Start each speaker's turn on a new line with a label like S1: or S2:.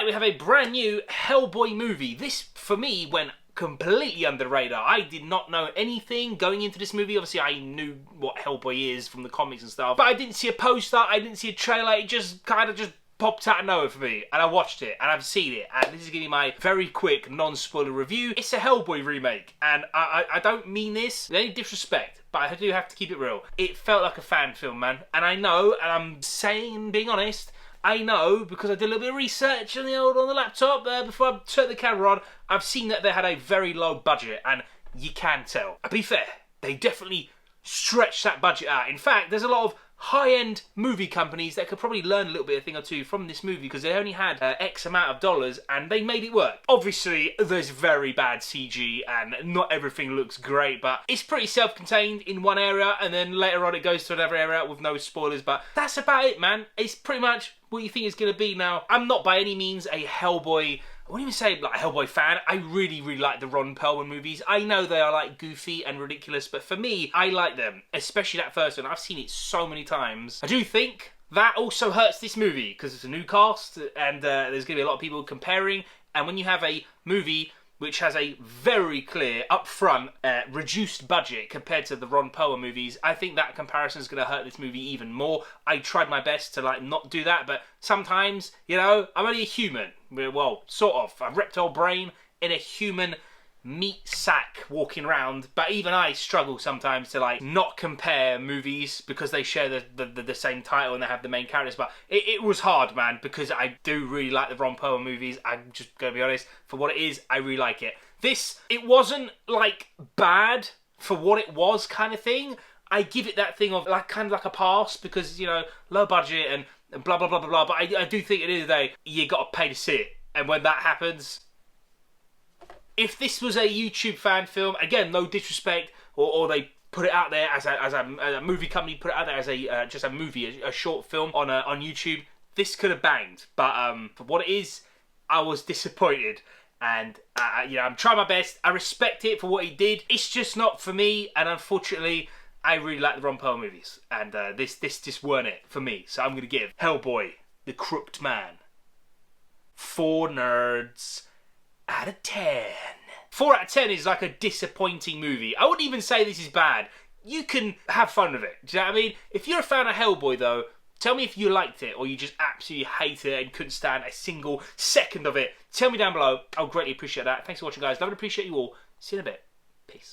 S1: we have a brand new Hellboy movie. This, for me, went completely under the radar. I did not know anything going into this movie. Obviously, I knew what Hellboy is from the comics and stuff, but I didn't see a poster, I didn't see a trailer. It just kind of just popped out of nowhere for me, and I watched it, and I've seen it, and this is going to be my very quick, non-spoiler review. It's a Hellboy remake, and I don't mean this with any disrespect, but I do have to keep it real. It felt like a fan film, man, and I know, and I'm saying, being honest, I know, because I did a little bit of research on the laptop before I turned the camera on, I've seen that they had a very low budget, and you can tell. To be fair, they definitely stretched that budget out. In fact, there's a lot of high-end movie companies that could probably learn a little bit, a thing or two from this movie, because they only had X amount of dollars and they made it work. Obviously, there's very bad CG and not everything looks great, but it's pretty self-contained in one area, and then later on it goes to another area with no spoilers, but that's about it, man. It's pretty much what you think it's going to be. Now, I'm not by any means a Hellboy, I wouldn't even say like a Hellboy fan. I really like the Ron Perlman movies. I know they are like goofy and ridiculous, but for me, I like them, especially that first one. I've seen it so many times. I do think that also hurts this movie because it's a new cast and there's going to be a lot of people comparing. And when you have a movie which has a very clear, upfront, reduced budget compared to the Ron Perlman movies, I think that comparison is going to hurt this movie even more. I tried my best to like not do that, but sometimes, you know, I'm only a human. Well, sort of. A reptile brain in a human meat sack walking around, but even I struggle sometimes to like not compare movies because they share the same title and they have the main characters, but it was hard, man, because I do really like the Ron Perlman movies. I'm just gonna be honest, for what it is, I really like it. This, it wasn't like bad for what it was kind of thing. I give it that thing of like kind of like a pass because, you know, low budget and blah blah blah blah blah, but I do think at the end of the day you gotta pay to see it, and when that happens, if this was a YouTube fan film, again, no disrespect, or they put it out there as a movie company, put it out there as a just a movie, a short film on YouTube, this could have banged. But for what it is, I was disappointed, and you know, I'm trying my best. I respect it for what he did. It's just not for me, and unfortunately, I really like the Ron Perlman movies, and this just weren't it for me. So I'm gonna give Hellboy, the Crooked Man, 4 nerds out of 10. 4 out of 10 is like a disappointing movie. I wouldn't even say this is bad. You can have fun with it. Do you know what I mean? If you're a fan of Hellboy, though, tell me if you liked it or you just absolutely hate it and couldn't stand a single second of it. Tell me down below. I'll greatly appreciate that. Thanks for watching, guys. Love and appreciate you all. See you in a bit. Peace.